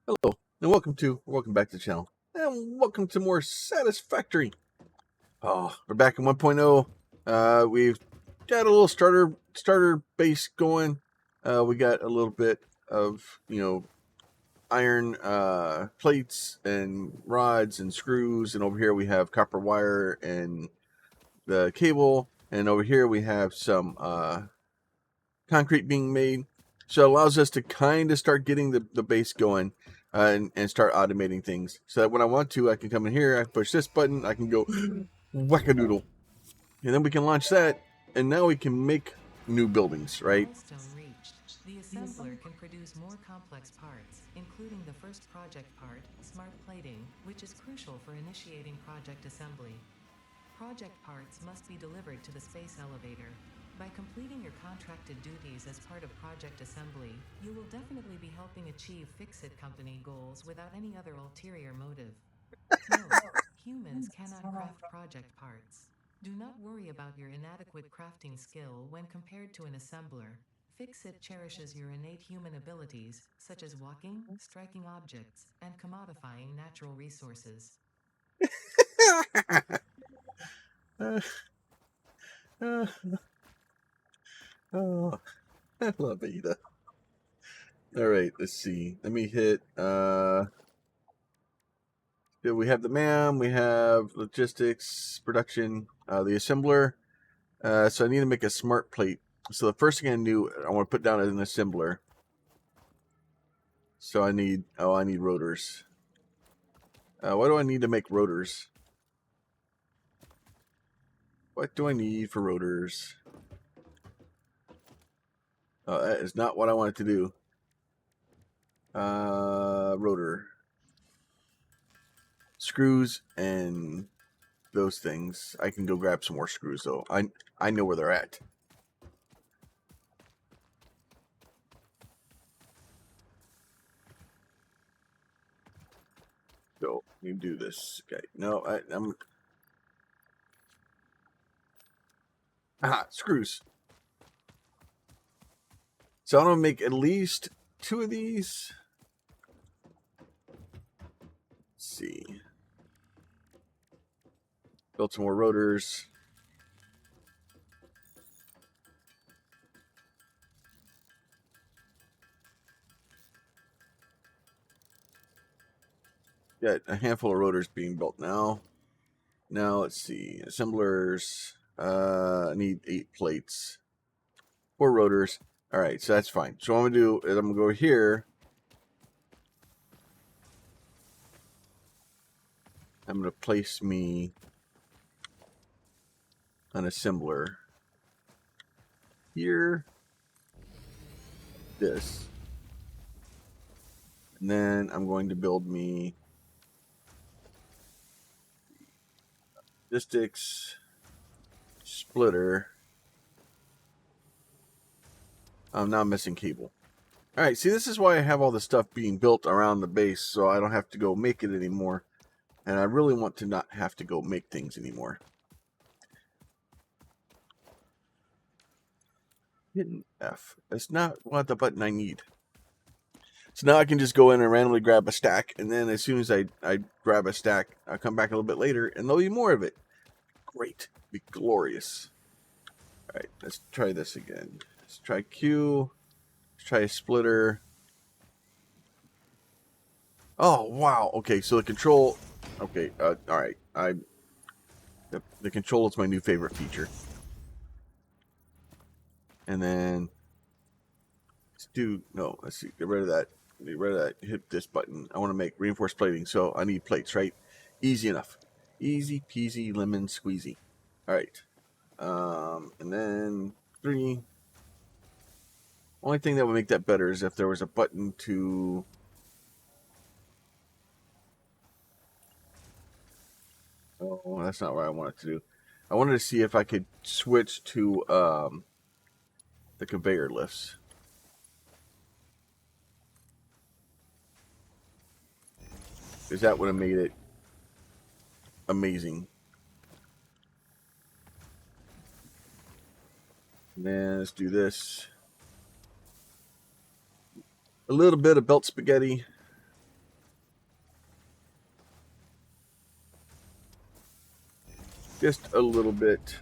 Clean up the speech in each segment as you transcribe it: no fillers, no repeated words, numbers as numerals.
Hello, and welcome back to the channel, and welcome to more Satisfactory. Oh, we're back in 1.0. We've got a little starter base going. We got a little bit of iron plates and rods and screws, and over here we have copper wire and the cable, and over here we have some concrete being made. So it allows us to kind of start getting the base going and start automating things. So that when I want to, I can come in here, I push this button, I can go whack-a-doodle. And then we can launch that, and now we can make new buildings, right? Milestone reached. The assembler can produce more complex parts, including the first project part, smart plating, which is crucial for initiating project assembly. Project parts must be delivered to the space elevator. By completing your contracted duties as part of project assembly, you will definitely be helping achieve Fix-It Company goals without any other ulterior motive. Note: humans cannot craft project parts. Do not worry about your inadequate crafting skill when compared to an assembler. Fix-It cherishes your innate human abilities, such as walking, striking objects, and commodifying natural resources. uh, uh, oh, I love Ada. All right, let's see. Let me hit. We have the MAM, we have logistics, production, the assembler. So I need to make a smart plate. So the first thing I want to put down as an assembler. So I need rotors. Why do I need to make rotors? What do I need for rotors? That is not what I wanted to do. Rotor. Screws and those things. I can go grab some more screws though. I know where they're at. So let me do this. Okay. No, I'm. Aha, screws. So I'm gonna make at least 2 of these. Let's see. Build some more rotors. Got a handful of rotors being built now. Now let's see. Assemblers. I need 8 plates. 4 rotors. Alright, so that's fine. So what I'm gonna do is I'm gonna go here. I'm gonna place me an assembler here. This. And then I'm going to build me logistics splitter. I'm now missing cable. Alright, see, this is why I have all the stuff being built around the base, so I don't have to go make it anymore. And I really want to not have to go make things anymore. Hidden F. That's not what the button I need. So now I can just go in and randomly grab a stack, and then as soon as I grab a stack, I'll come back a little bit later, and there'll be more of it. Great. Be glorious. Alright, let's try this again. Let's try Q. Let's try a splitter. Oh, wow. Okay, so the control... Okay, alright. The control is my new favorite feature. And then... let's see. Get rid of that. Get rid of that. Hit this button. I want to make reinforced plating, so I need plates, right? Easy enough. Easy peasy lemon squeezy. Alright. And then 3... Only thing that would make that better is if there was a button to... Oh, that's not what I wanted to do. I wanted to see if I could switch to the conveyor lifts. Because that would have made it amazing. And then let's do this. A little bit of belt spaghetti. just a little bit.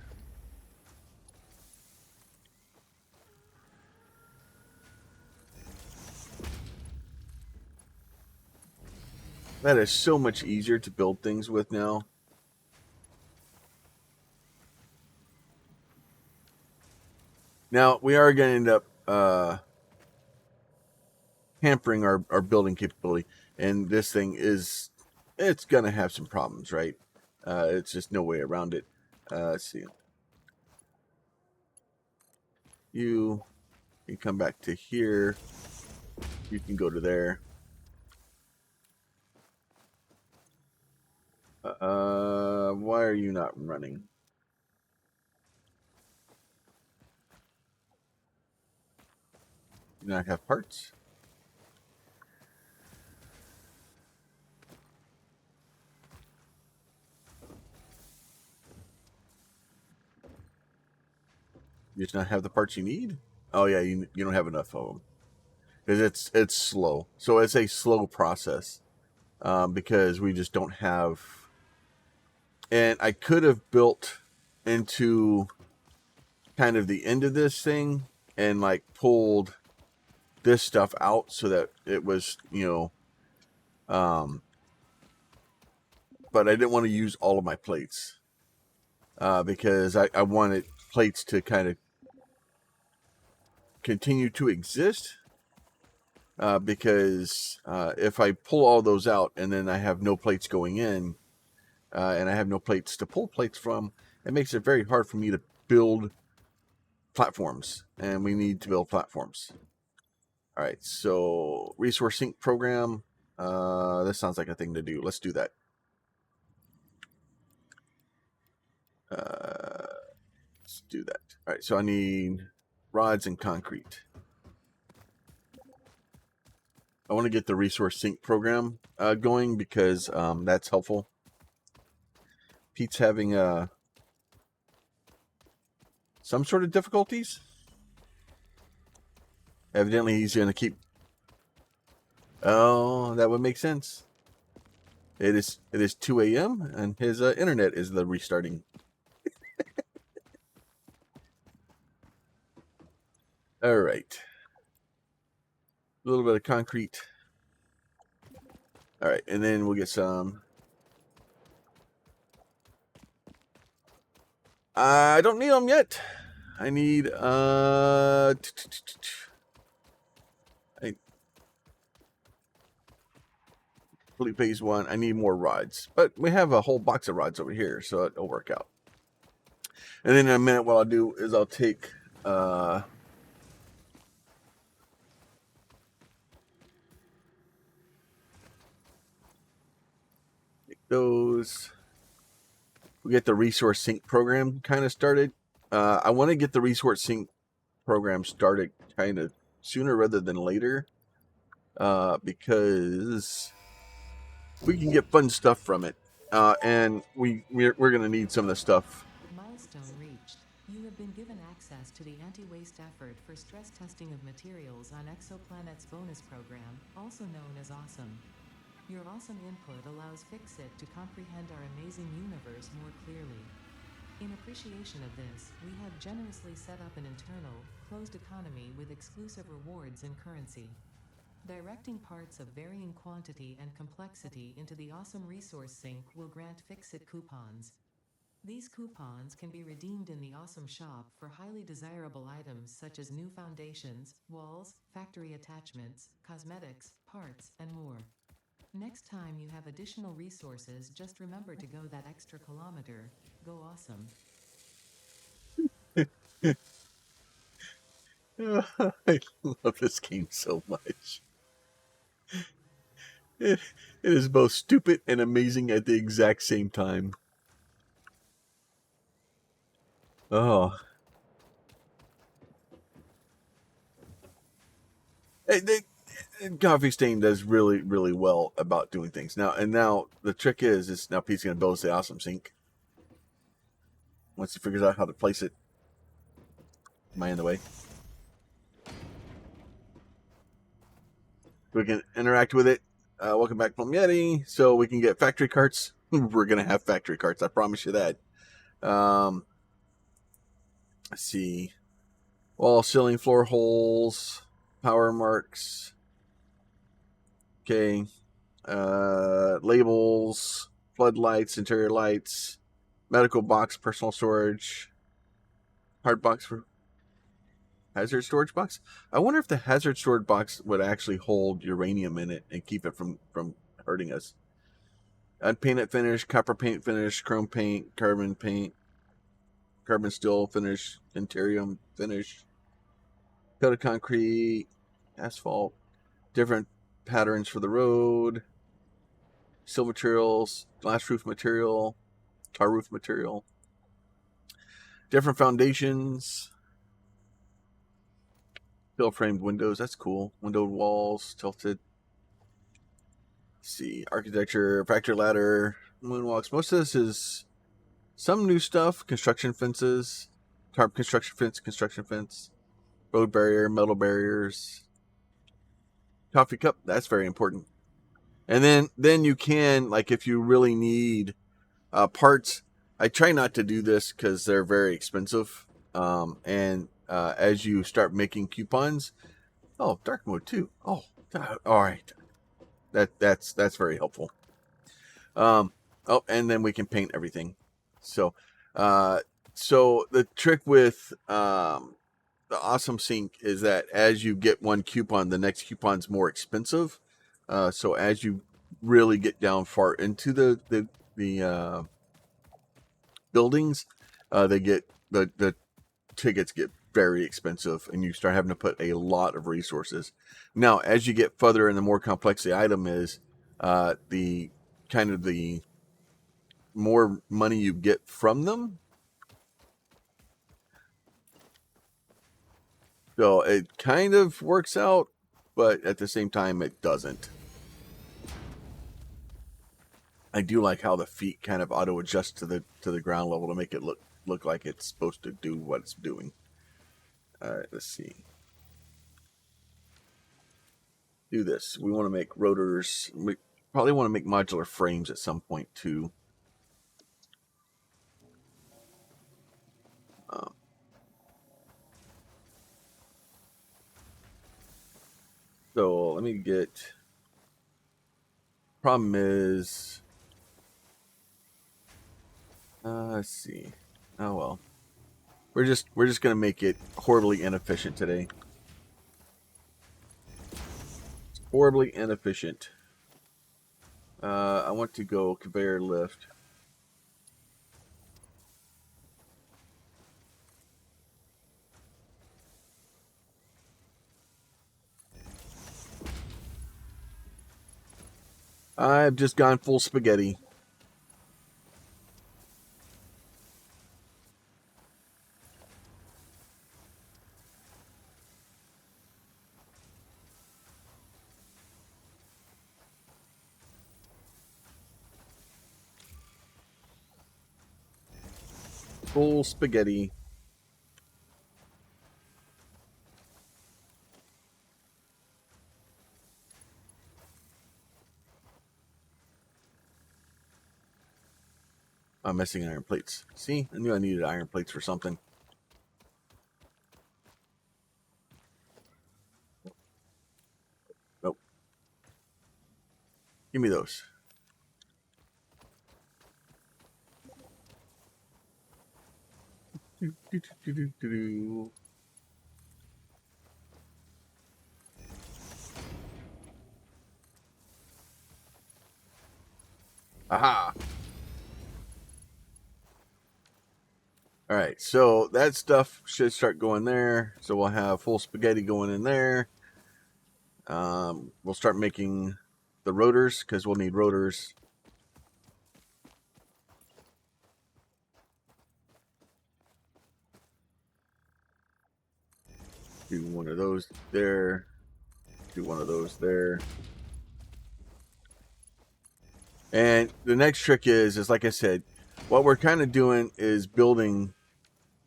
That is so much easier to build things with now. Now, we are going to end up hampering our building capability. And this thing is, it's going to have some problems, right? It's just no way around it. Let's see. You can come back to here. You can go to there. Why are you not running? Do you not have parts? You just not have the parts you need? Oh yeah, you don't have enough of them because it's slow. So it's a slow process because we just don't have. And I could have built into kind of the end of this thing and like pulled this stuff out so that it was, but I didn't want to use all of my plates because I wanted plates to kind of continue to exist because if I pull all those out and then I have no plates going in and I have no plates to pull plates from, it makes it very hard for me to build platforms, and we need to build platforms. All right, so resource sync program. This sounds like a thing to do. Let's do that. Let's do that. All right, so I need rods and concrete. I want to get the resource sync program going because that's helpful. Pete's having some sort of difficulties. Evidently, he's going to keep. Oh, that would make sense. It is 2 a.m. and his internet is the restarting. All right. A little bit of concrete. All right, and then we'll get some. I don't need them yet. I need phase 1. I need more rods, but we have a whole box of rods over here, so it'll work out. And then in a minute, what I'll do is I'll take those. We get the resource sync program kind of started. I want to get the resource sync program started kind of sooner rather than later because we can get fun stuff from it, and we're going to need some of the stuff. Milestone reached. You have been given access to the anti-waste effort for stress testing of materials on Exoplanet's bonus program, also known as Awesome. Your awesome input allows Fixit to comprehend our amazing universe more clearly. In appreciation of this, we have generously set up an internal, closed economy with exclusive rewards and currency. Directing parts of varying quantity and complexity into the awesome resource sink will grant Fixit coupons. These coupons can be redeemed in the Awesome Shop for highly desirable items such as new foundations, walls, factory attachments, cosmetics, parts, and more. Next time you have additional resources, just remember to go that extra kilometer. Go awesome. I love this game so much. It is both stupid and amazing at the exact same time. Oh. Coffee Stain does really, really well about doing things. Now the trick is now Pete's going to build us the awesome sink. Once he figures out how to place it. Am I in the way? We can interact with it. Welcome back, PlumYeti. So we can get factory carts. We're going to have factory carts. I promise you that. Let's see. Wall, ceiling, floor holes, power marks. Okay. Labels, floodlights, interior lights, medical box, personal storage, hard box for hazard storage box. I wonder if the hazard storage box would actually hold uranium in it and keep it from hurting us. Unpainted finish, copper paint finish, chrome paint, carbon steel finish, interium finish, coated concrete, asphalt, different patterns for the road, steel materials, glass roof material, tar roof material, different foundations, steel framed windows. That's cool. Windowed walls, tilted. Let's see, architecture, fracture ladder, moonwalks. Most of this is some new stuff. Construction fences, tarp construction fence, road barrier, metal barriers, coffee cup. That's very important. And then you can, like, if you really need parts. I try not to do this because they're very expensive. And as you start making coupons, oh, dark mode too. Oh, all right. That's very helpful. Oh, and then we can paint everything. So, so the trick with the awesome sync is that as you get one coupon, the next coupon's more expensive. So as you really get down far into the buildings, they get the tickets get very expensive, and you start having to put a lot of resources. Now, as you get further and the more complex the item is, the kind of the more money you get from them. So it kind of works out, but at the same time, it doesn't. I do like how the feet kind of auto adjust to the ground level to make it look like it's supposed to do what it's doing. All right, let's see. Do this. We want to make rotors. We probably want to make modular frames at some point too. So let me get. Problem is, let's see. Oh well, we're just gonna make it horribly inefficient today. It's horribly inefficient. I want to go conveyor lift. I've just gone full spaghetti. Full spaghetti. I'm missing iron plates. See, I knew I needed iron plates for something. Nope. Give me those. Aha! All right, so that stuff should start going there. So we'll have full spaghetti going in there. We'll start making the rotors because we'll need rotors. Do one of those there. Do one of those there. And the next trick is like I said, what we're kind of doing is building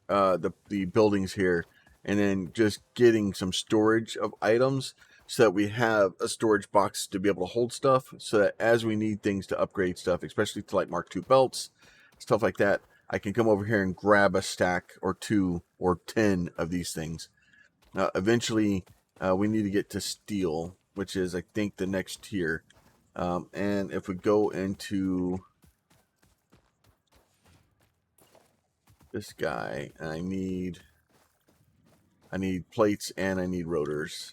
the buildings here, and then just getting some storage of items so that we have a storage box to be able to hold stuff, so that as we need things to upgrade stuff, especially to like Mark II belts, stuff like that, I can come over here and grab a stack or 2 or 10 of these things. Eventually, we need to get to steel, which is, I think, the next tier. And if we go into this guy, I need plates and I need rotors.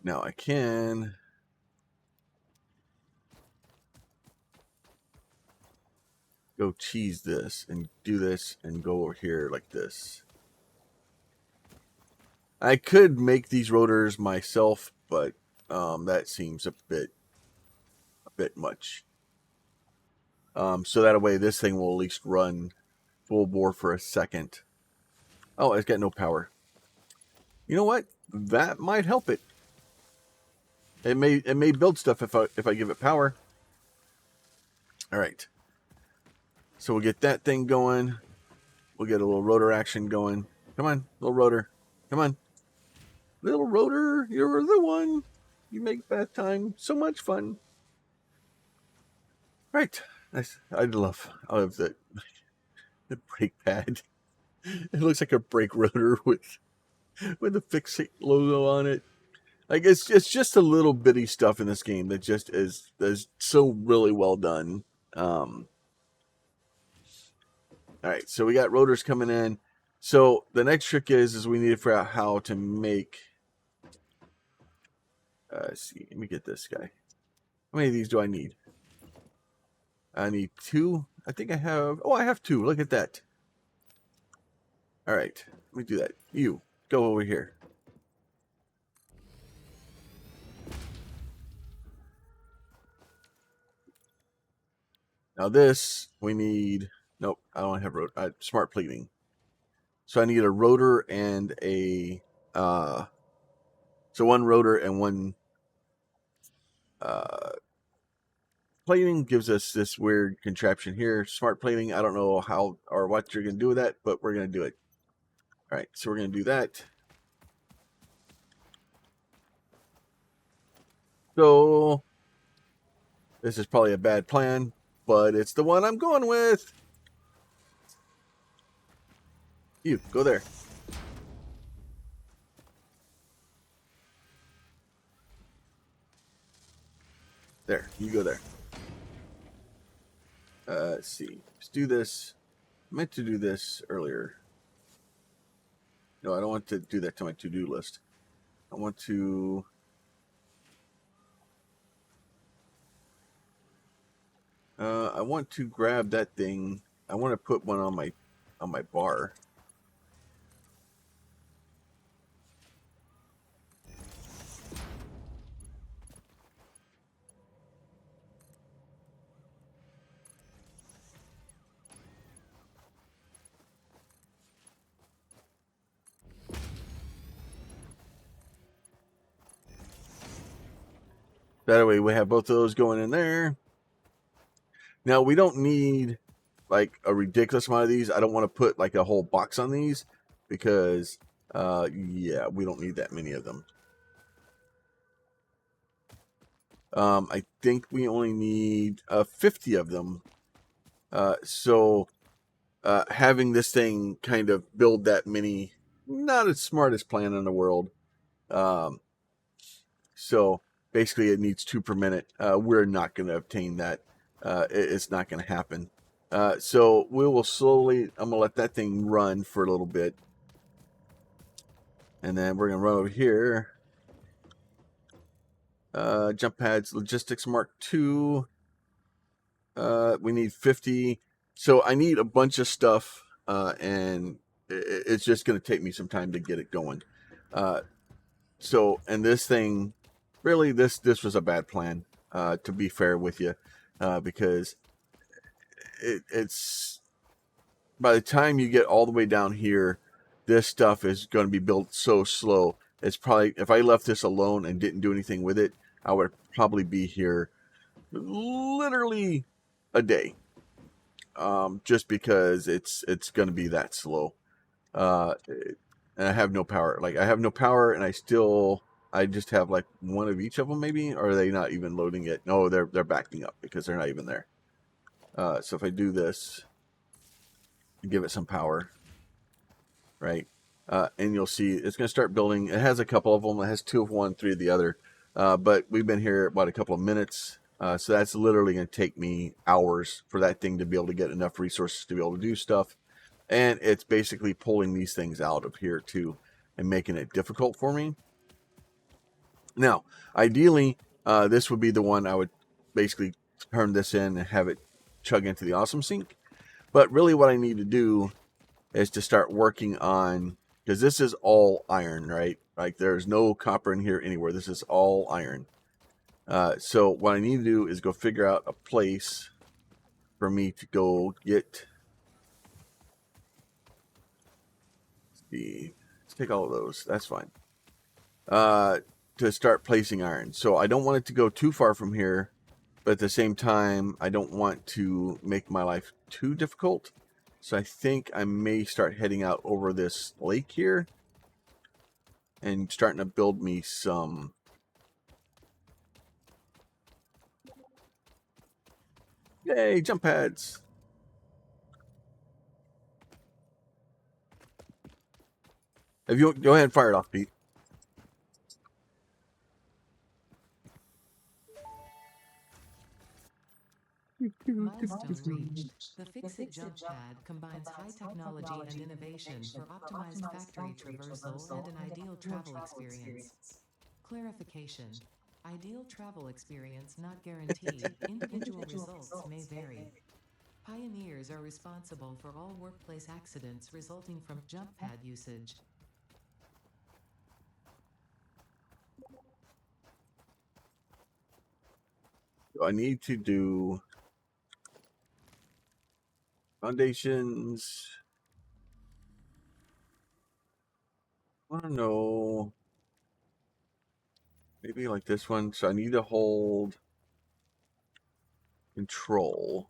Now I can go cheese this and do this and go over here like this. I could make these rotors myself, but that seems a bit much. So that way this thing will at least run full bore for a second. Oh, it's got no power. You know what? That might help it. It may build stuff if I give it power. All right. So we'll get that thing going. We'll get a little rotor action going. Come on, little rotor. Come on. Little rotor, you're the one. You make bath time so much fun. Right. Nice. I love the brake pad. It looks like a brake rotor with a fixate logo on it. Like it's just a little bitty stuff in this game that just is so really well done. All right, so we got rotors coming in. So the next trick is we need to figure out how to make. Let's see, let me get this guy. How many of these do I need? I need 2. I think I have. Oh, I have 2. Look at that. All right, let me do that. You go over here. Now this we need. Nope, I don't have smart pleating. So I need a rotor and a. So one rotor and one plating gives us this weird contraption here. Smart plating, I don't know how or what you're going to do with that, but we're going to do it. All right, so we're going to do that. So this is probably a bad plan, but it's the one I'm going with. You, go there. There, you go there. Let's see. Let's do this. I meant to do this earlier. No, I don't want to do that to my to-do list. I want to... I want to grab that thing. I want to put one on my bar. That way we have both of those going in there. Now we don't need like a ridiculous amount of these. I don't want to put like a whole box on these because yeah, we don't need that many of them. I think we only need 50 of them. So having this thing kind of build that many, not as smartest plan in the world. So basically it needs 2 per minute. We're not going to obtain that. It's not going to happen. So we will slowly, I'm going to let that thing run for a little bit. And then we're going to run over here. Jump pads, logistics Mark II. We need 50. So I need a bunch of stuff, and it's just going to take me some time to get it going. So, and this thing, really, this was a bad plan, to be fair with you, because it's by the time you get all the way down here, this stuff is going to be built so slow. It's probably, if I left this alone and didn't do anything with it, I would probably be here literally a day, just because it's going to be that slow. And I have no power. Like I have no power, and I just have like one of each of them maybe, or are they not even loading it? No, they're backing up because they're not even there. So if I do this, give it some power, right? And you'll see it's going to start building. It has a couple of them. It has 2 of one, 3 of the other. But we've been here about a couple of minutes. So that's literally going to take me hours for that thing to be able to get enough resources to be able to do stuff. And it's basically pulling these things out of here too and making it difficult for me. Now, ideally, this would be the one I would basically turn this in and have it chug into the awesome sink. But really what I need to do is to start working on, because this is all iron, right? Like there's no copper in here anywhere. This is all iron. So what I need to do is go figure out a place for me to go get. Let's take all of those. That's fine. To start placing iron. So I don't want it to go too far from here, but at the same time, I don't want to make my life too difficult. So I think I may start heading out over this lake here and starting to build me some. Yay, jump pads. If you go ahead and fire it off, Pete. Milestone reached. The Fix-It jump pad combines high technology and innovation for optimized factory traversal and an ideal travel experience. Clarification. Ideal travel experience not guaranteed. Individual results may vary. Pioneers are responsible for all workplace accidents resulting from jump pad usage. I need to do foundations. I don't know. Maybe like this one. So I need to hold control.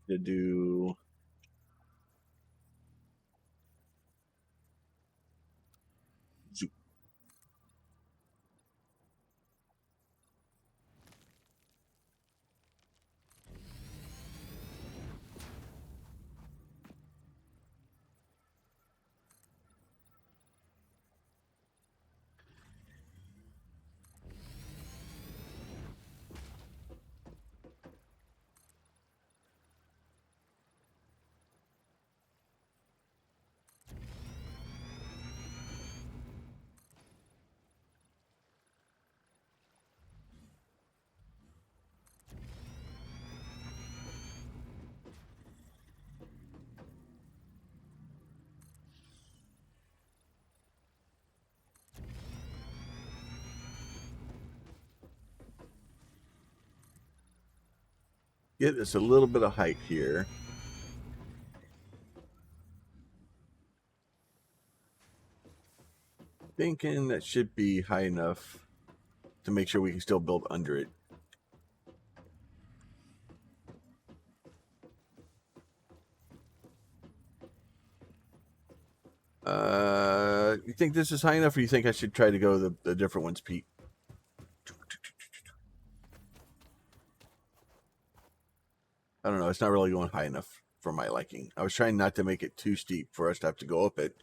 To do zoop. Get us a little bit of height here. Thinking that should be high enough to make sure we can still build under it. You think this is high enough, or you think I should try to go the different ones, Pete? I don't know. It's not really going high enough for my liking. I was trying not to make it too steep for us to have to go up it.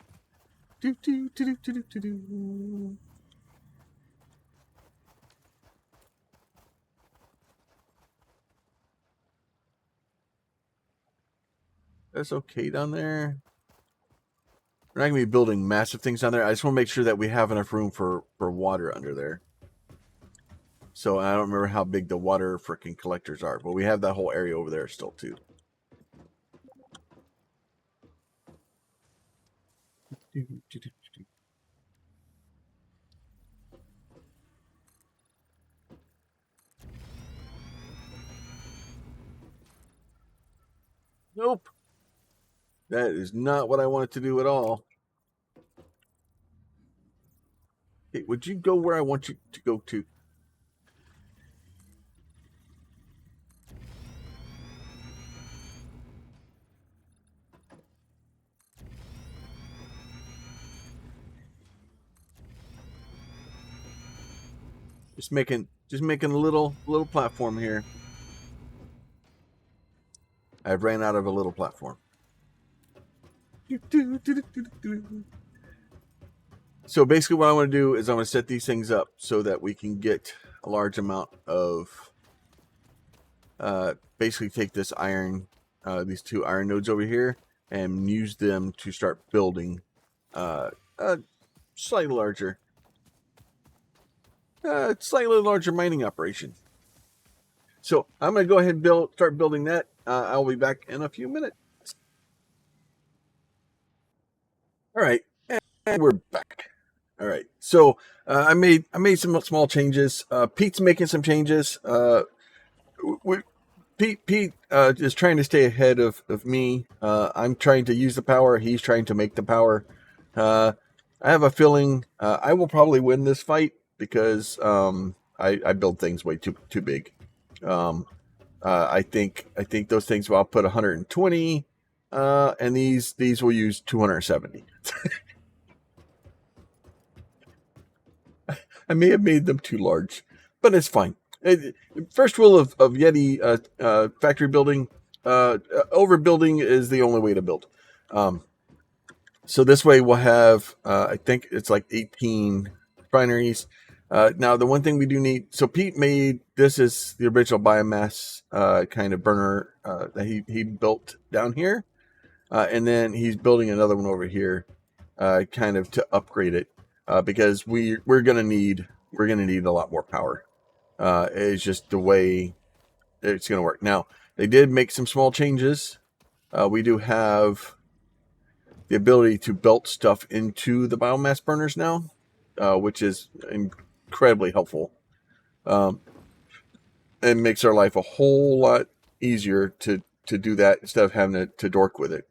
That's okay down there. We're not going to be building massive things down there. I just want to make sure that we have enough room for water under there. So I don't remember how big the water freaking collectors are, but we have that whole area over there still too. Nope. That is not what I wanted to do at all. Hey, would you go where I want you to go to? Just making a little platform here. I've ran out of a little platform. So basically what I want to do is I want to set these things up so that we can get a large amount of basically take this iron, these two iron nodes over here and use them to start building a slightly larger mining operation. So I'm going to go ahead and start building that. I'll be back in a few minutes. All right, and we're back. All right, so I made some small changes. Pete's making some changes. Pete is trying to stay ahead of me. I'm trying to use the power. He's trying to make the power. I have a feeling I will probably win this fight because I build things way too big. I think those things will output 120, and these will use 270. I may have made them too large, but it's fine. First rule of Yeti factory building: overbuilding is the only way to build. So this way we'll have, I think it's like 18 refineries. Now the one thing we do need, so Pete made, this is the original biomass kind of burner that he built down here, and then he's building another one over here, kind of to upgrade it, because we're gonna need a lot more power. It's just the way it's gonna work. Now they did make some small changes. We do have the ability to belt stuff into the biomass burners now, which is incredibly helpful. It makes our life a whole lot easier to do that instead of having to dork with it.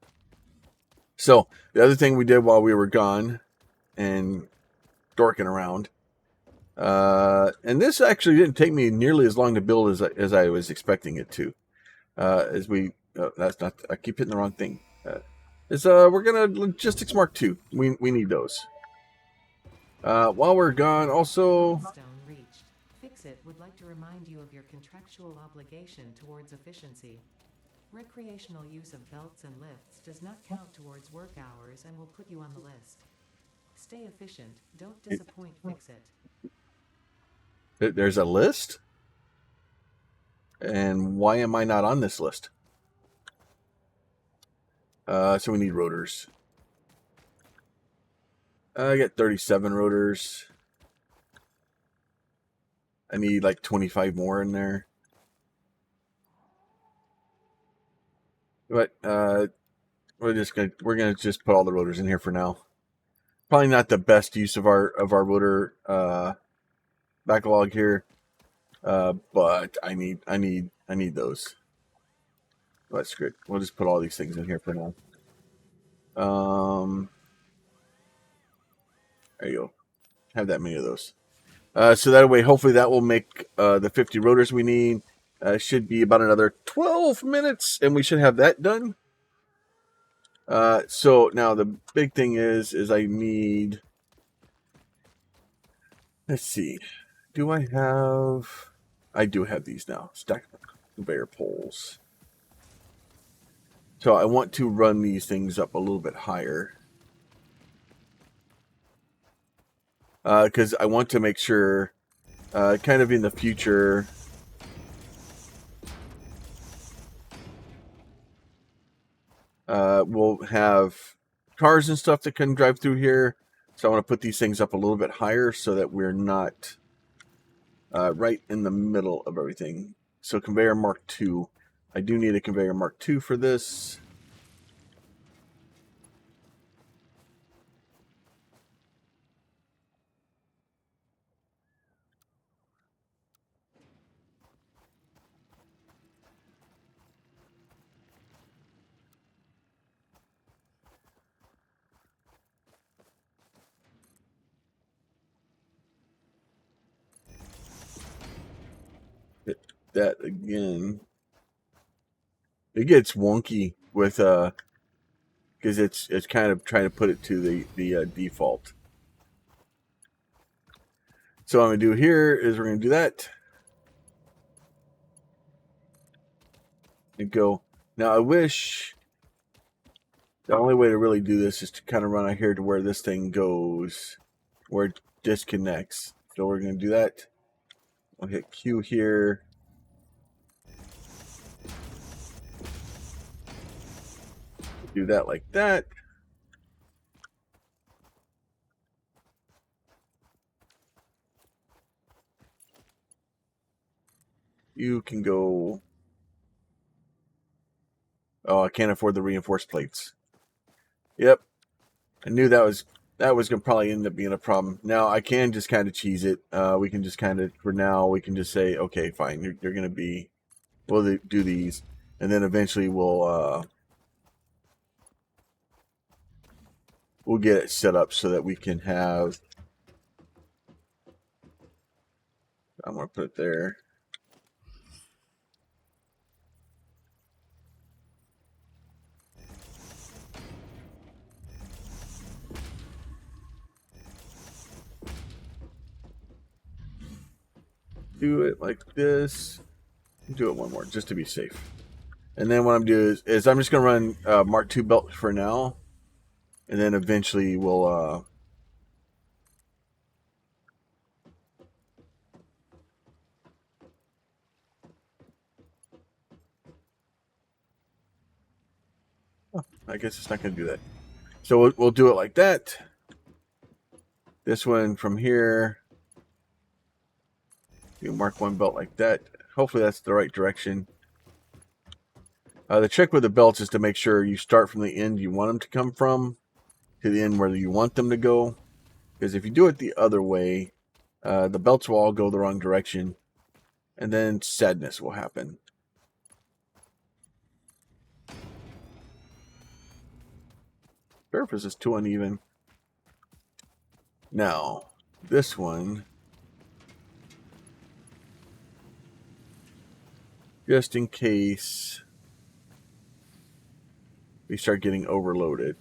So the other thing we did while we were gone and dorking around, and this actually didn't take me nearly as long to build as I was expecting it to. That's not, I keep hitting the wrong thing. We're gonna logistics Mark II. We need those. While we're gone, also. Milestone reached. Fix-It would like to remind you of your contractual obligation towards efficiency. Recreational use of belts and lifts does not count towards work hours and will put you on the list. Stay efficient. Don't disappoint. Fix-It. There's a list? And why am I not on this list? So we need rotors. I got 37 rotors. I need like 25 more in there. But we're gonna just put all the rotors in here for now. Probably not the best use of our rotor backlog here, but I need those. That's good. We'll just put all these things in here for now. There you go. Have that many of those. So that way, hopefully that will make the 50 rotors we need. Should be about another 12 minutes, and we should have that done. So now the big thing is I need. Let's see. Do I have? I do have these now. Stack conveyor poles. So I want to run these things up a little bit higher. Because I want to make sure, kind of in the future, we'll have cars and stuff that can drive through here. So I want to put these things up a little bit higher so that we're not right in the middle of everything. So conveyor Mark II. I do need a conveyor Mark II for this. Hit that again. It gets wonky with because it's kind of trying to put it to the default. So what I'm going to do here is we're going to do that. And go. Now I wish the only way to really do this is to kind of run out here to where this thing goes, where it disconnects. So we're going to do that. I'll hit Q here. Do that like that. You can go. Oh, I can't afford the reinforced plates. Yep. I knew that was going to probably end up being a problem. Now I can just kind of cheese it. We can just kind of, for now, we can just say, okay, fine. You're going to be, we'll do these. And then eventually we'll get it set up so that we can have, I'm going to put it there. Do it like this. Do it one more just to be safe. And then what I'm doing is I'm just going to run Mark II belt for now. And then eventually we'll I guess it's not going to do that. So we'll do it like that. This one from here. You mark one belt like that. Hopefully that's the right direction. The trick with the belts is to make sure you start from the end you want them to come from to the end where you want them to go. Because if you do it the other way, the belts will all go the wrong direction. And then sadness will happen. Surface is too uneven. Now, this one, just in case we start getting overloaded.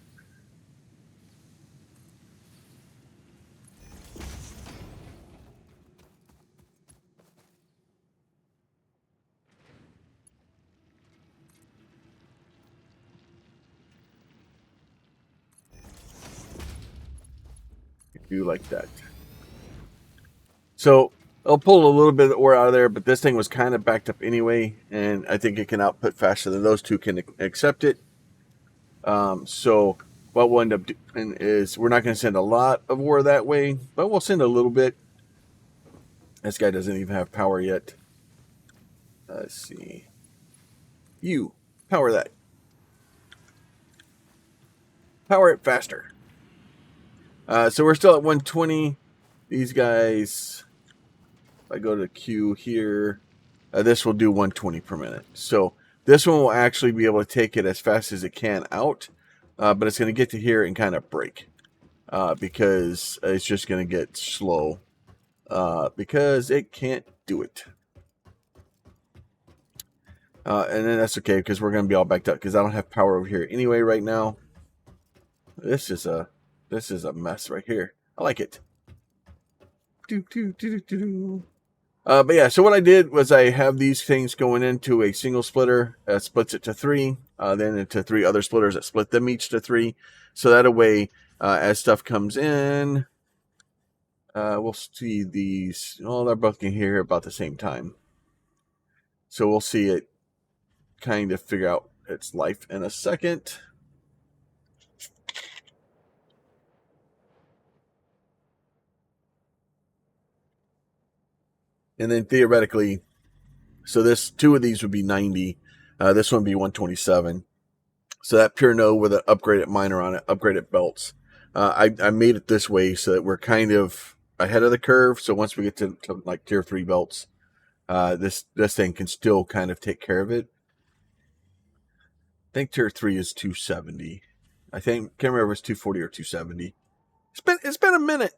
Do like that. So I'll pull a little bit of ore out of there, but this thing was kind of backed up anyway, and I think it can output faster than those two can accept it. So what we'll end up doing is we're not going to send a lot of ore that way, but we'll send a little bit. This guy doesn't even have power yet. Let's see. You power that. Power it faster. So we're still at 120. These guys, if I go to Q here, this will do 120 per minute. So this one will actually be able to take it as fast as it can out, but it's going to get to here and kind of break because it's just going to get slow because it can't do it. And then that's okay because we're going to be all backed up because I don't have power over here anyway right now. This is a mess right here. I like it. But yeah, so what I did was I have these things going into a single splitter that splits it to 3, then into 3 other splitters that split them each to 3. So that way, as stuff comes in, we'll see these. Oh, they're both in here about the same time. So we'll see it kind of figure out its life in a second. And then theoretically, so this 2 of these would be 90. This one would be 127. So that pure node with an upgraded miner on it, upgraded belts. I made it this way so that we're kind of ahead of the curve. So once we get to like tier 3 belts, this thing can still kind of take care of it. I think tier 3 is 270. Can't remember if it's 240 or 270. It's been a minute.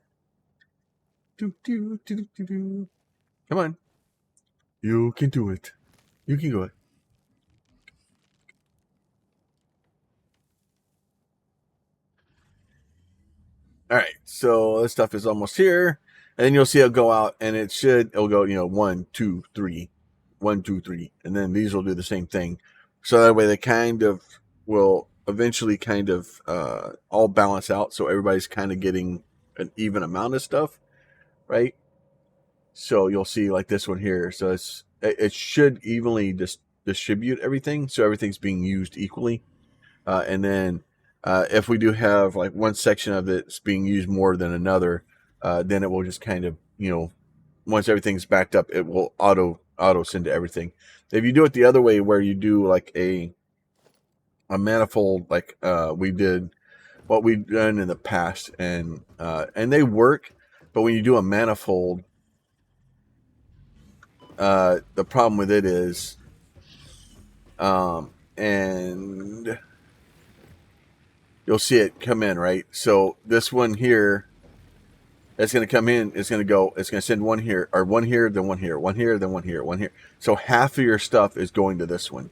Come on. You can do it. You can do it. All right, so this stuff is almost here. And then you'll see it'll go out, and it'll go, 1, 2, 3, 1, 2, 3, and then these will do the same thing. So that way they kind of will eventually kind of all balance out, so everybody's kind of getting an even amount of stuff, right? So you'll see like this one here. So it should evenly distribute everything, so everything's being used equally. And then if we do have like one section of it's being used more than another, then it will just kind of, once everything's backed up, it will auto send to everything. If you do it the other way, where you do like a manifold, like we did what we've done in the past, and they work, but when you do a manifold, the problem with it is, and you'll see it come in, right? So this one here, it's going to come in, it's going to send one here, or one here, then one here, one here, then one here, one here. So half of your stuff is going to this one.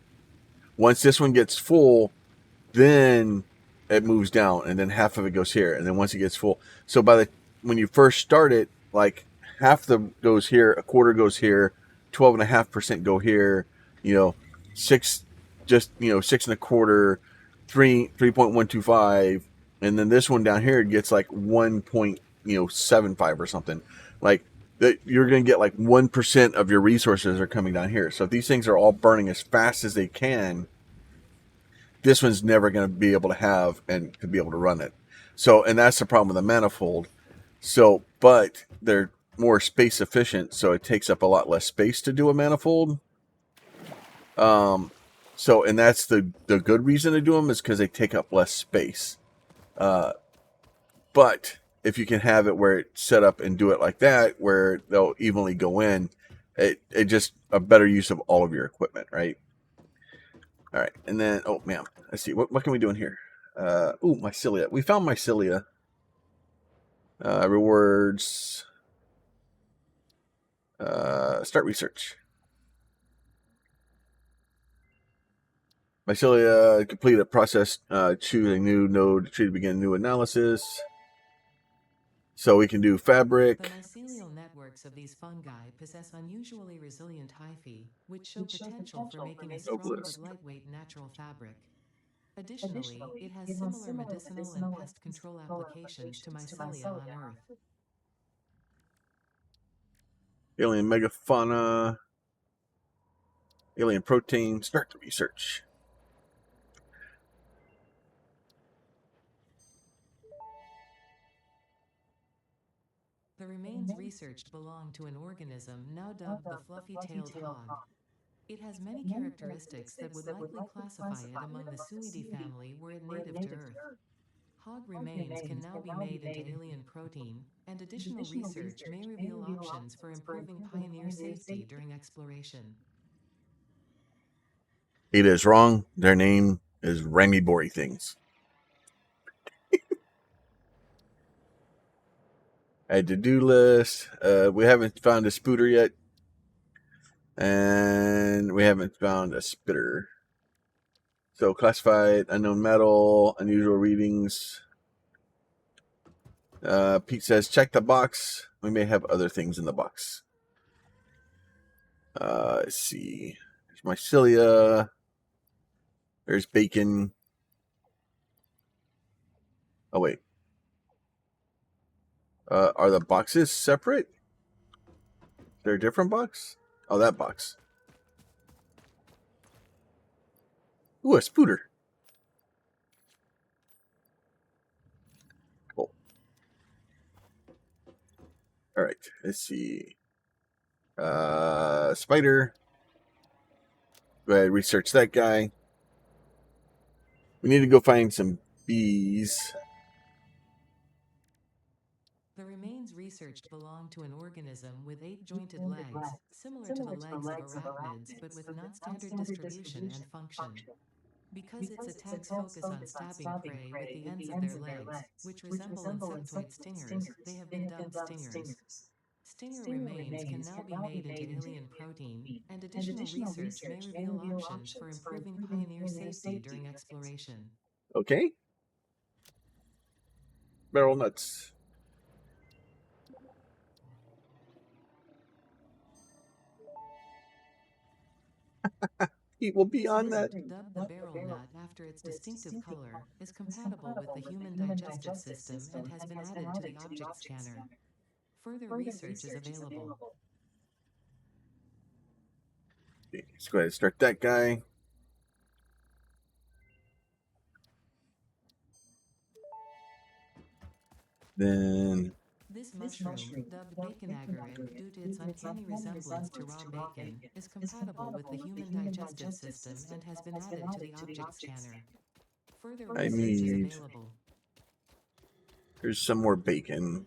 Once this one gets full, then it moves down, and then half of it goes here, and then once it gets full. So when you first start it, like half goes here, a quarter goes here, 12.5% go here, 6, just 6.25, 3.125, and then this one down here gets like 1.75 or something. Like that, you're going to get like 1% of your resources are coming down here. So if these things are all burning as fast as they can, this one's never going to be able to have and to be able to run it. So, and that's the problem with the manifold. So, but they're more space efficient, so it takes up a lot less space to do a manifold. So, and that's the good reason to do them, is because they take up less space. But if you can have it where it's set up and do it like that, where they'll evenly go in, it just a better use of all of your equipment, right? All right, and then, oh man, let's see, what can we do in here? Mycelia. We found mycelia. Rewards. Start research. Mycelia, complete a process, choose a new node to begin new analysis. So we can do fabric. The mycelial networks of these fungi possess unusually resilient hyphae, which show potential for making a strong but lightweight natural fabric. Additionally, it has similar medicinal and pest control applications to mycelia on Earth. Alien megafauna. Alien protein. Start the research. The remains researched belong to an organism now dubbed the fluffy-tailed hog. It has many characteristics that would likely classify it among the Suidae family were it native to Earth. Hog remains can now be made into alien protein, and additional research may reveal options for improving pioneer safety during exploration. It is wrong. Their name is Ramibori things. Add to-do list. We haven't found a spooter yet. And we haven't found a spitter. So classified, unknown metal, unusual readings. Pete says, check the box. We may have other things in the box. Let's see. There's mycelia. There's bacon. Oh, wait. Are the boxes separate? Is there a different box? Oh, that box. Ooh, a spooter. Cool. All right, let's see. Spider. Go ahead, research that guy. We need to go find some bees. The remains researched belong to an organism with 8 jointed legs, similar to the legs of arachnids but with non-standard distribution and function. Because its attacks focus on stabbing prey with the ends of their legs, which resemble insectoid stingers, they have been dubbed stingers. Stinger remains can now be made into alien protein, and additional research may reveal options for improving pioneer safety during exploration. Okay. Barrel nuts. Heat will be on that. Dubbed the barrel nut after its distinctive color, is compatible with the human digestive system and has been added to the object scanner. Further research is available. Let's go ahead and start that guy. Then This mushroom, dubbed bacon agarite due to its uncanny resemblance to raw bacon, is compatible with the human digestive system and has been added to the object scanner. Further I research is need- available. there's some more bacon.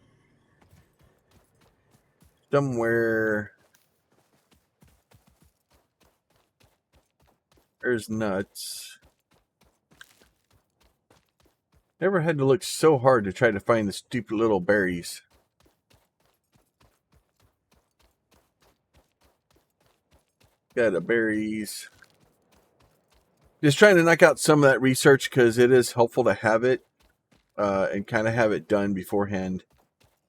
Somewhere there's nuts. Never had to look so hard to try to find the stupid little berries. Got the berries. Just trying to knock out some of that research because it is helpful to have it and kind of have it done beforehand.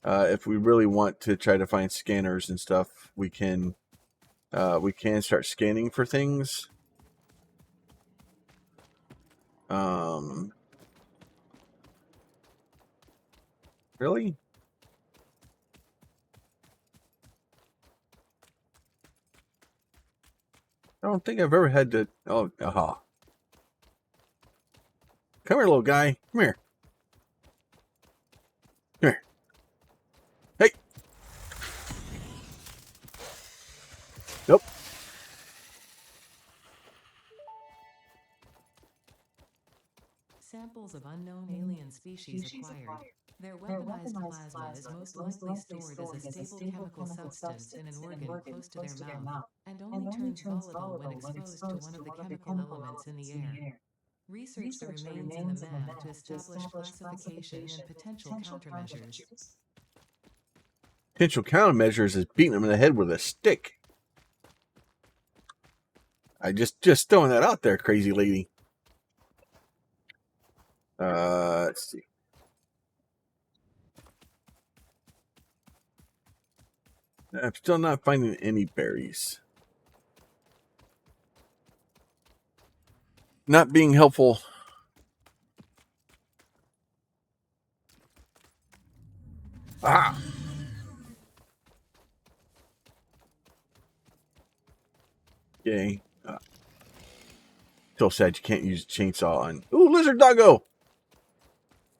If we really want to try to find scanners and stuff, we can start scanning for things. Really? I don't think I've ever had to. Oh, aha. Come here, little guy. Come here. Come here. Hey. Nope. Samples of unknown alien species acquired. Their weaponized plasma is most likely stored as a stable chemical substance in an organ close to their mouth, and only turns volatile when exposed to one of the chemical elements in the air. Research the remains in the MAM to establish classification and potential countermeasures. Potential countermeasures is beating him in the head with a stick. I just throwing that out there, crazy lady. Let's see. I'm still not finding any berries. Not being helpful. Ah! Okay. Still sad you can't use a chainsaw on. Ooh, lizard doggo!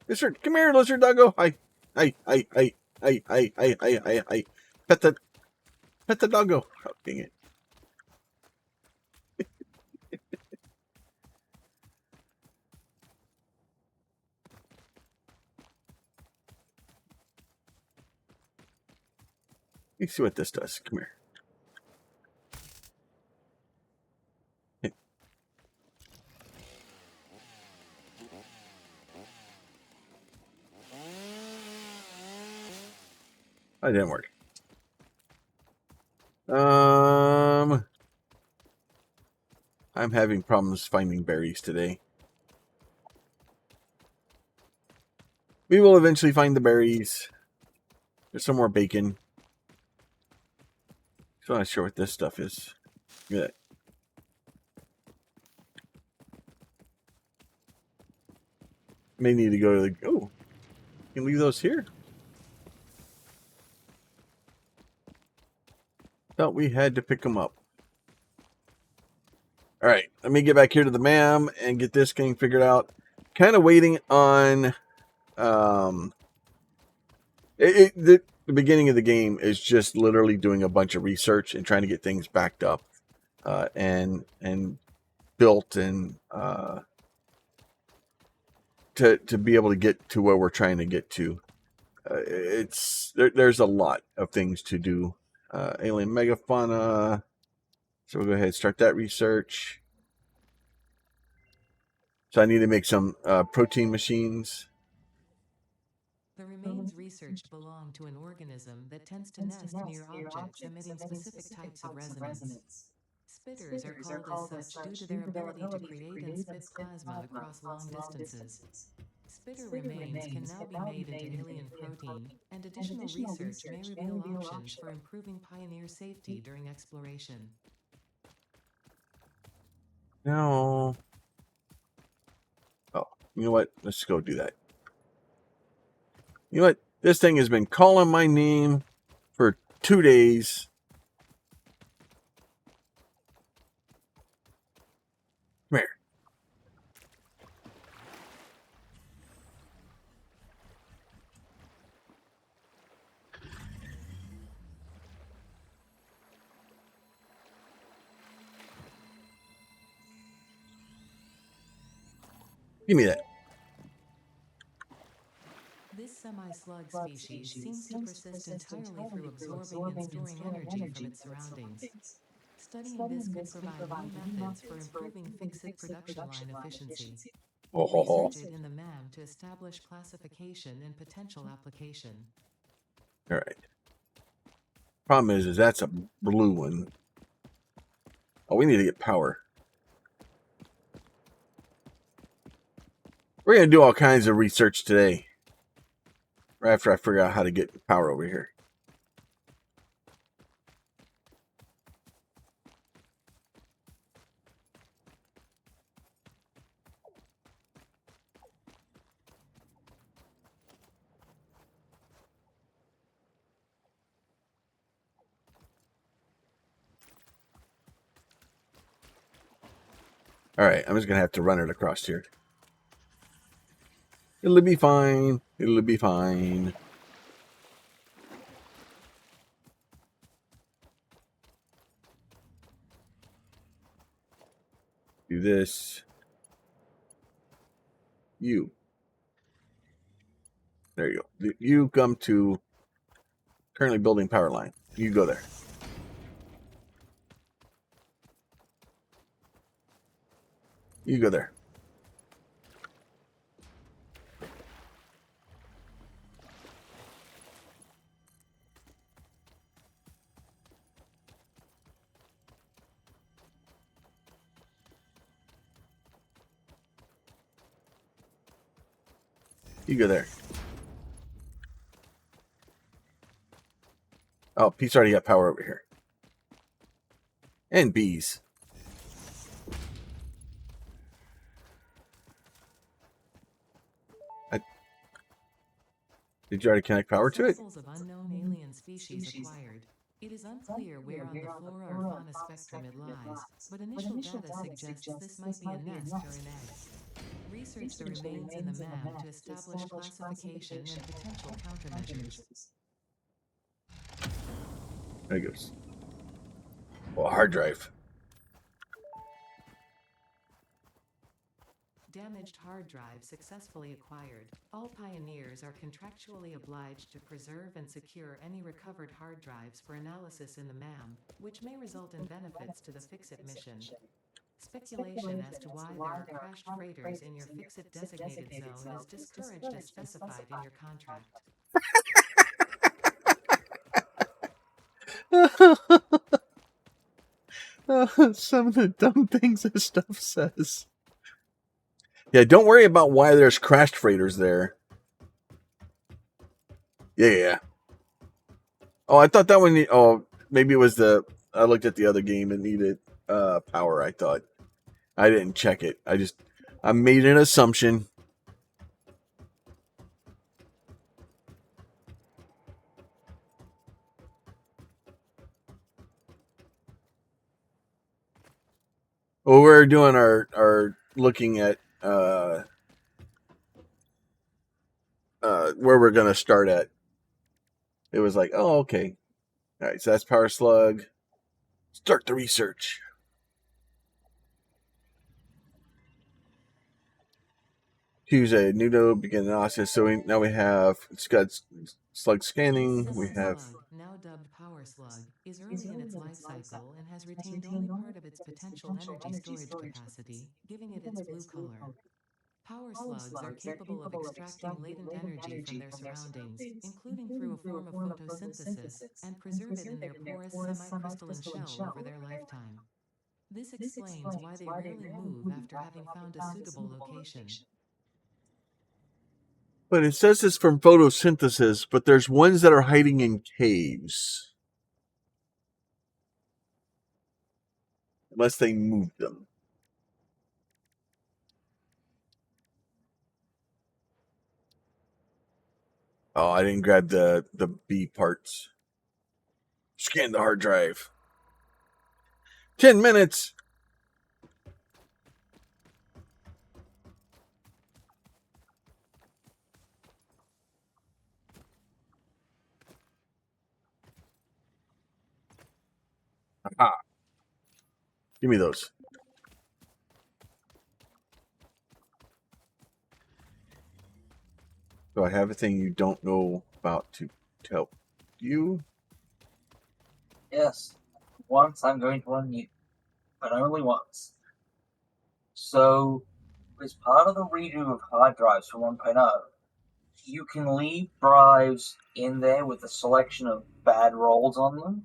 Lizard, come here, lizard doggo! Hi. Pet the doggo. Oh, dang it. Let's see what this does. Come here. Hey. That didn't work. I'm having problems finding berries today. We will eventually find the berries. There's some more bacon. Still not sure what this stuff is. Look at that. May need to go to the... Oh, you can leave those here? Thought we had to pick them up. All right, let me get back here to the MAM and get this thing figured out. Kind of waiting on... The beginning of the game is just literally doing a bunch of research and trying to get things backed up and built and to be able to get to where we're trying to get to. There's a lot of things to do. Alien megafauna. So we'll go ahead and start that research. So I need to make some protein machines. The remains researched belong to an organism that tends to nest near objects emitting specific types of resonance. Spitters are called as such due to their ability to create and spit plasma across long distances. Spitter remains can now be made into alien protein, and additional research may reveal options for improving pioneer safety during exploration. No. Oh, you know what? Let's go do that. You know what? This thing has been calling my name for 2 days. Come here. Give me that. This semi-slug species seems to persist entirely through absorbing and storing energy from its surroundings. Studying this could provide new methods for improving fix-it production line efficiency. Oh. Research it in the MAM to establish classification and potential application. All right. Problem is that's a blue one. Oh, we need to get power. We're going to do all kinds of research today. Right after I figure out how to get power over here. All right, I'm just going to have to run it across here. It'll be fine. It'll be fine. Do this. You. There you go. You come to currently building power line. You go there. You go there. You go there. Oh, Pete's already got power over here. And bees. Did you already connect power to it? Fossils of unknown alien species acquired. It is unclear where on the flora or fauna spectrum it lies, but initial data suggests this might be a nest or an egg. Research the remains in the MAM to establish classification and potential countermeasures. There it goes. Well, hard drive. Damaged hard drive successfully acquired. All pioneers are contractually obliged to preserve and secure any recovered hard drives for analysis in the MAM, which may result in benefits to the Fix-It mission. Speculation as to why there are crashed freighters in your Fix-It designated zone is discouraged as specified in your contract. Some of the dumb things this stuff says. Yeah, don't worry about why there's crashed freighters there. Yeah. Oh, I thought that one. Oh, maybe it was the. I looked at the other game and needed power. I thought. I didn't check it. I made an assumption. Well, we're doing our looking at where we're gonna start at. It was like, oh, okay. All right, so that's Power Slug. Start the research. Choose a new node, begin analysis. So now we have, it's got slug scanning. We have. Slug, now dubbed Power Slug, is early in its life cycle and has retained only part of its potential energy storage capacity, giving it its blue color. Power slugs are capable of extracting latent energy from their surroundings, including through a form of photosynthesis, and preserve it in their porous semi-crystalline shell over their lifetime. This explains why they rarely move after having found a suitable location. But it says it's from photosynthesis, but there's ones that are hiding in caves. Unless they move them. Oh, I didn't grab the B parts. Scan the hard drive. 10 minutes. Aha. Give me those. So I have a thing you don't know about to help you. Yes. Once I'm going to run you, but only once. So, as part of the redo of hard drives for 1.0, you can leave drives in there with a selection of bad rolls on them.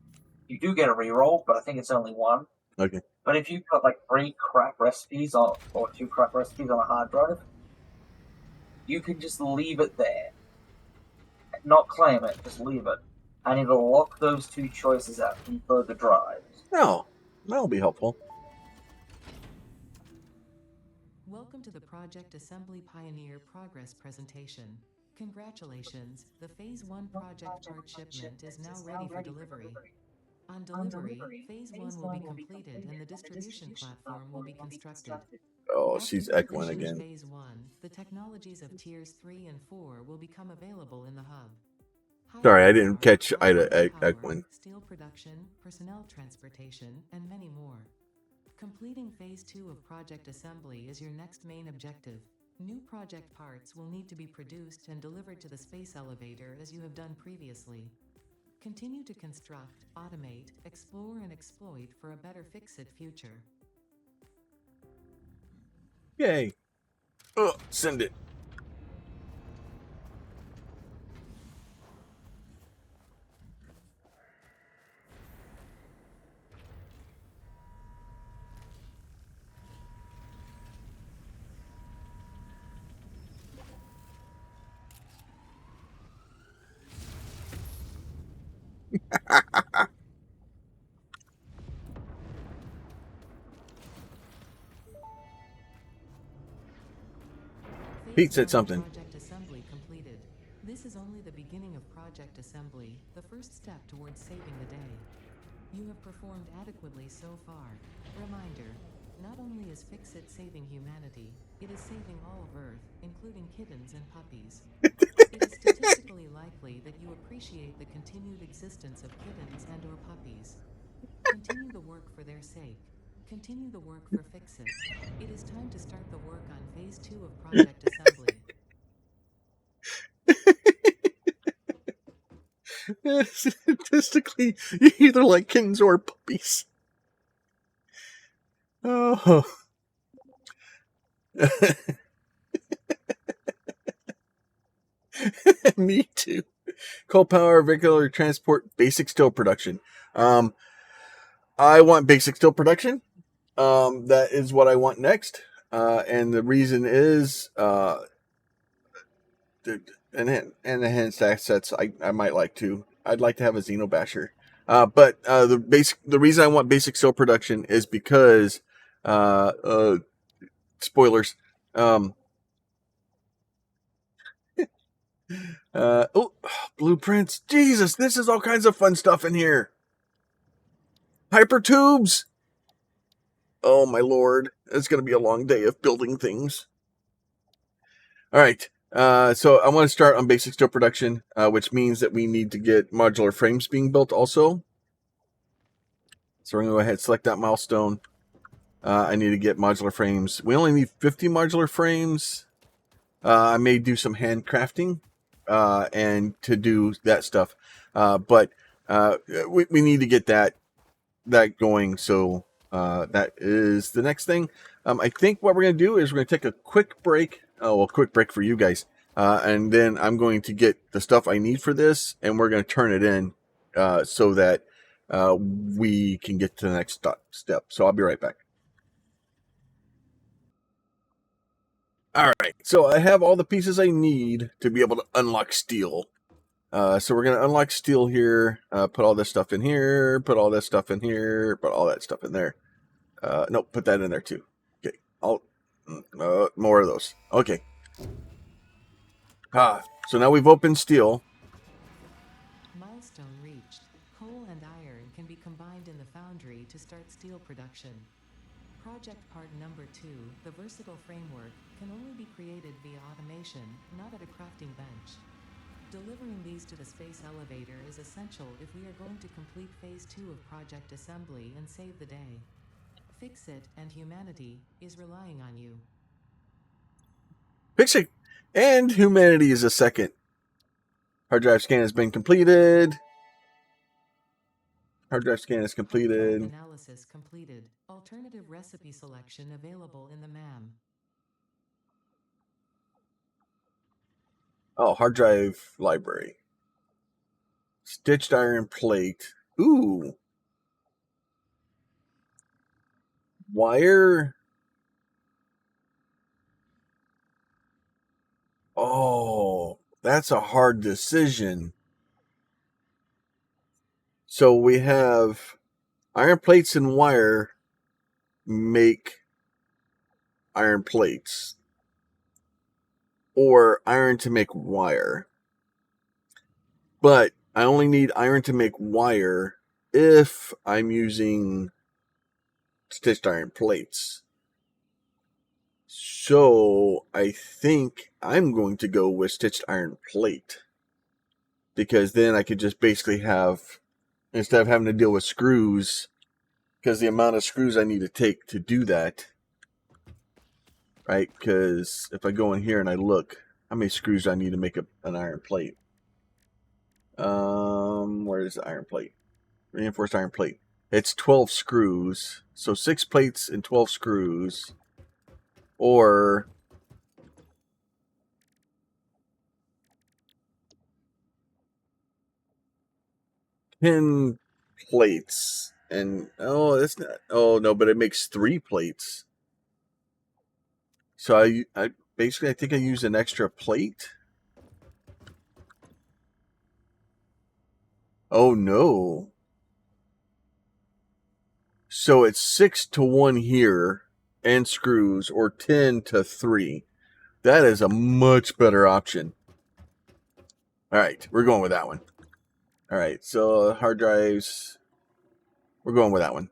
You do get a reroll, but I think it's only one. Okay. But if you've got like 3 crap recipes or 2 crap recipes on a hard drive, you can just leave it there. Not claim it, just leave it. And it'll lock those 2 choices out from further drives. No, that'll be helpful. Welcome to the Project Assembly Pioneer Progress presentation. Congratulations, the Phase 1 project part shipment is now ready for delivery. On delivery, Phase 1 will be completed and the distribution platform will be constructed. Oh, After she's the echoing completion of again. Phase 1, the technologies of Tiers 3 and 4 will become available in the hub. Sorry, I didn't catch Ida automated power, echoing. steel production, personnel transportation, and many more. Completing Phase 2 of Project Assembly is your next main objective. New project parts will need to be produced and delivered to the space elevator as you have done previously. Continue to construct, automate, explore, and exploit for a better Fix-It future. Yay. Send it. Pete said something. Project Assembly completed. This is only the beginning of Project Assembly, the first step towards saving the day. You have performed adequately so far. Reminder, not only is Fix-It saving humanity, it is saving all of Earth, including kittens and puppies. It is statistically likely that you appreciate the continued existence of kittens and or puppies. Continue the work for their sake. Continue the work for Fix-It. It is time to start the work on Phase 2 of Project Assembly. Statistically, you either like kittens or puppies. Oh. Me too. Coal power, vehicular transport, basic steel production. I want basic steel production. That is what I want next. And the reason is enhanced assets. I might like to. I'd like to have a Xenobasher. But the reason I want basic steel production is because spoilers. Blueprints. Jesus, this is all kinds of fun stuff in here. Hypertubes. Oh my lord, it's going to be a long day of building things. All right, so I want to start on basic steel production, which means that we need to get modular frames being built also. So we're going to go ahead and select that milestone. I need to get modular frames. We only need 50 modular frames. I may do some handcrafting and to do that stuff. But we need to get that going. So that is the next thing. I think what we're going to do is we're going to take a quick break. Quick break for you guys. And then I'm going to get the stuff I need for this, and we're going to turn it in so that we can get to the next step. So I'll be right back. All right, so I have all the pieces I need to be able to unlock steel. So we're going to unlock steel here, put all this stuff in here, put all this stuff in here, put all that stuff in there. Nope, put that in there too. Okay, more of those. Okay. So now we've opened steel. Milestone reached. Coal and iron can be combined in the foundry to start steel production. Project part number 2, the versatile framework, can only be created via automation, not at a crafting bench. Delivering these to the space elevator is essential if we are going to complete phase 2 of project assembly and save the day. Fix It and humanity is relying on you. Fix it. And humanity is a second. Hard drive scan has been completed. Hard drive scan is completed. Analysis completed. Alternative recipe selection available in the MAM. Oh, hard drive library. Stitched iron plate. Ooh. Wire. Oh, that's a hard decision. So we have iron plates and wire make iron plates, or iron to make wire. But I only need iron to make wire if I'm using stitched iron plates. So I think I'm going to go with stitched iron plate, because then I could just basically have, instead of having to deal with screws, because the amount of screws I need to take to do that, right? Because if I go in here and I look, how many screws do I need to make an iron plate? Where is the iron plate? Reinforced iron plate. It's 12 screws. So 6 plates and 12 screws. Or ten plates. And oh, that's not, oh no, but it makes 3 plates. So I basically, I think I use an extra plate. Oh no. So it's 6 to 1 here and screws, or 10 to 3. That is a much better option. All right, we're going with that one. All right, so hard drives, we're going with that one.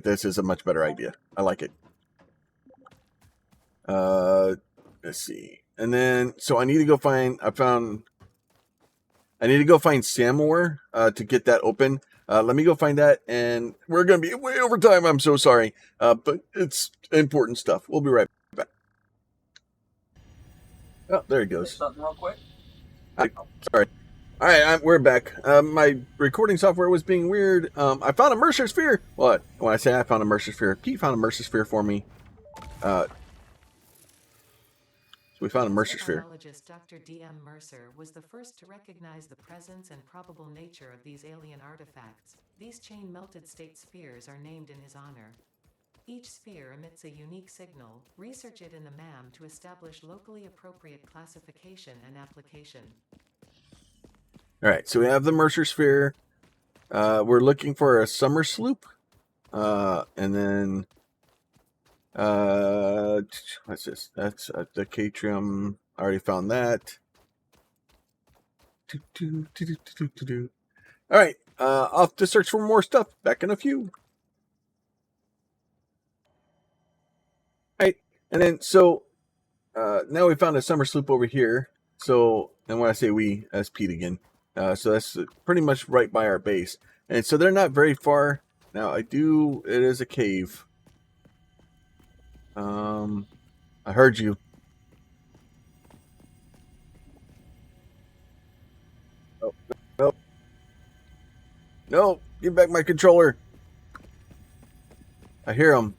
This is a much better idea. I like it. Let's see. And then, so I need to go find, I need to go find Samore to get that open. Let me go find that, and we're going to be way over time. I'm so sorry. But it's important stuff. We'll be right back. Oh, there he goes. Something real quick. Sorry. All right, we're back. My recording software was being weird. I found a Mercer sphere. What? When I say I found a Mercer sphere, Pete found a Mercer sphere for me. So we found a Mercer sphere. Biologist Dr. D.M. Mercer was the first to recognize the presence and probable nature of these alien artifacts. These chain-melted state spheres are named in his honor. Each sphere emits a unique signal. Research it in the MAM to establish locally appropriate classification and application. All right, so we have the Mercer sphere. We're looking for a summer sloop. And then, what's this? That's the Catrium. I already found that. All right, off to search for more stuff. Back in a few. All right, and then so now we found a summer sloop over here. So, and when I say we, that's Pete again. So that's pretty much right by our base. And so they're not very far. Now it is a cave. I heard you. Oh, no. No, give back my controller. I hear him.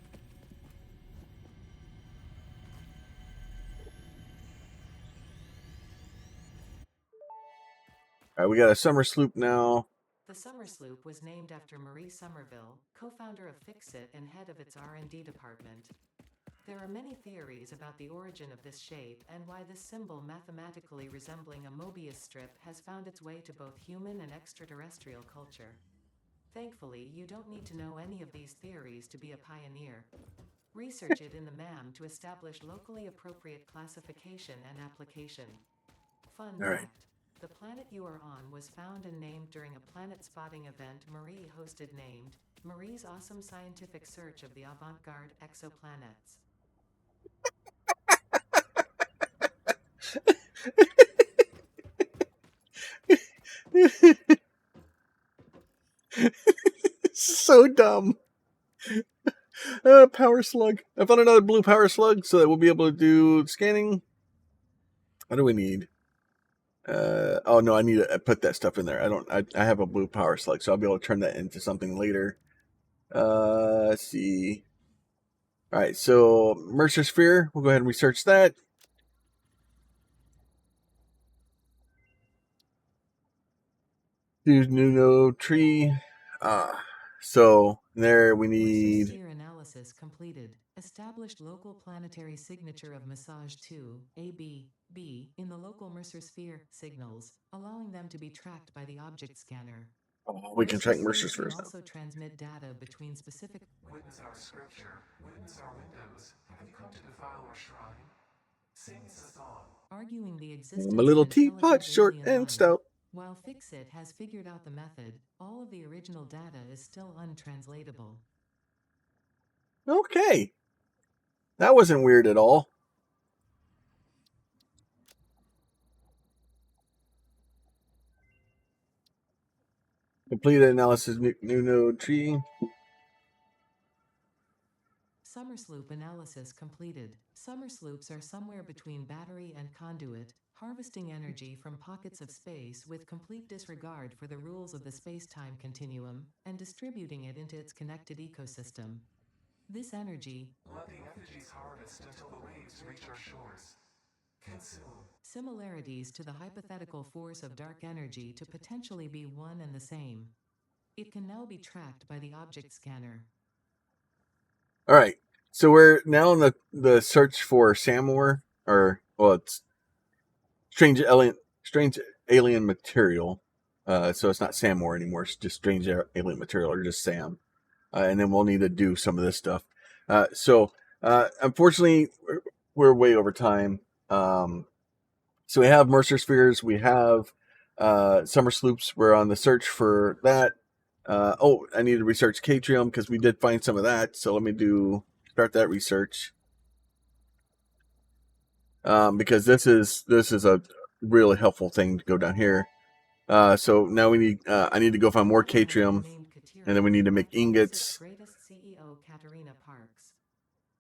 All right, we got a summer sloop now. The Summer Sloop was named after Marie Somerville, co-founder of Fixit and head of its R&D department. There are many theories about the origin of this shape and why this symbol, mathematically resembling a Mobius strip, has found its way to both human and extraterrestrial culture. Thankfully, you don't need to know any of these theories to be a pioneer. Research it in the MAM to establish locally appropriate classification and application. Fun All right. fact. The planet you are on was found and named during a planet spotting event Marie hosted named Marie's Awesome Scientific Search of the Avant-Garde Exoplanets. So dumb. Power slug. I found another blue power slug so that we'll be able to do scanning. What do we need? Oh no, I need to put that stuff in there. I have a blue power slug, so I'll be able to turn that into something later. Let's see. All right, so Mercer Sphere. We'll go ahead and research that. Do Nuno tree. So there we Mercer need. sphere analysis completed. Established local planetary signature of massage 2, AB, B, in the local Mercer sphere signals, allowing them to be tracked by the object scanner. Oh, we can track Mercer spheres Spheres can now. also transmit data between specific. Witness our scripture, witness our windows. Have you come to defile our shrine? Sing a song. Arguing the existence My little of teapot, intelligent short alien and life. stout. While Fixit has figured out the method, all of the original data is still untranslatable. Okay. That wasn't weird at all. Completed analysis, new node tree. Summer sloop analysis completed. Summer sloops are somewhere between battery and conduit, harvesting energy from pockets of space with complete disregard for the rules of the space-time continuum, and distributing it into its connected ecosystem. This energy, Let the effigies harvest until the waves reach our shores. Consume. similarities to the hypothetical force of dark energy to potentially be one and the same. It can now be tracked by the object scanner. All right. So we're now in the search for Samor, or well, it's strange alien material. So it's not Samor anymore. It's just strange alien material, or just Sam. And then we'll need to do some of this stuff. So unfortunately, we're way over time. So we have Mercer Spheres. We have Summer Sloops. We're on the search for that. I need to research Catrium because we did find some of that. So let me start that research. Because this is a really helpful thing to go down here. So now I need to go find more Catrium, and then we need to make ingots. Greatest CEO Katerina Parks.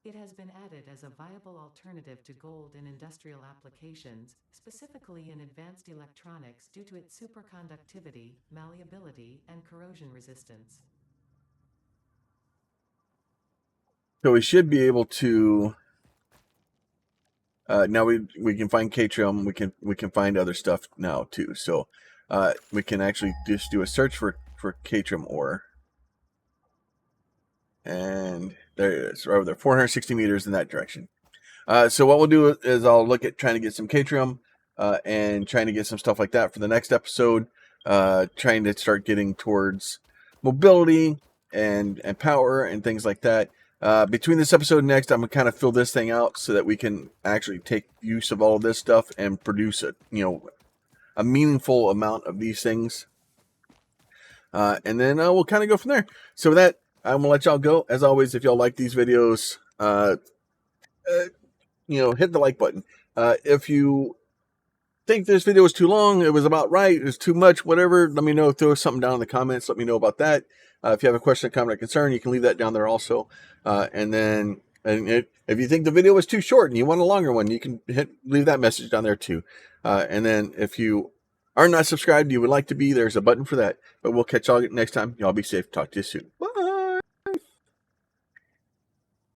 It has been added as a viable alternative to gold in industrial applications, specifically in advanced electronics due to its superconductivity, malleability, and corrosion resistance. So we should be able to. Now we can find Catrium. We can find other stuff now too. So we can actually just do a search for Catrium ore. And there it is, right over there, 460 meters in that direction. So what we'll do is I'll look at trying to get some Catrium and trying to get some stuff like that for the next episode. Trying to start getting towards mobility and power and things like that. Between this episode and next, I'm gonna kind of fill this thing out so that we can actually take use of all of this stuff and produce a meaningful amount of these things. And then we'll kind of go from there. So with that, I'm gonna let y'all go. As always, if y'all like these videos, hit the like button. If you think this video was too long, it was about right, it was too much, whatever, let me know. Throw something down in the comments. Let me know about that. If you have a question, comment, or concern, you can leave that down there also. If you think the video was too short and you want a longer one, you can leave that message down there too. And then if you are not subscribed, you would like to be, there's a button for that. But we'll catch y'all next time. Y'all be safe. Talk to you soon. Bye.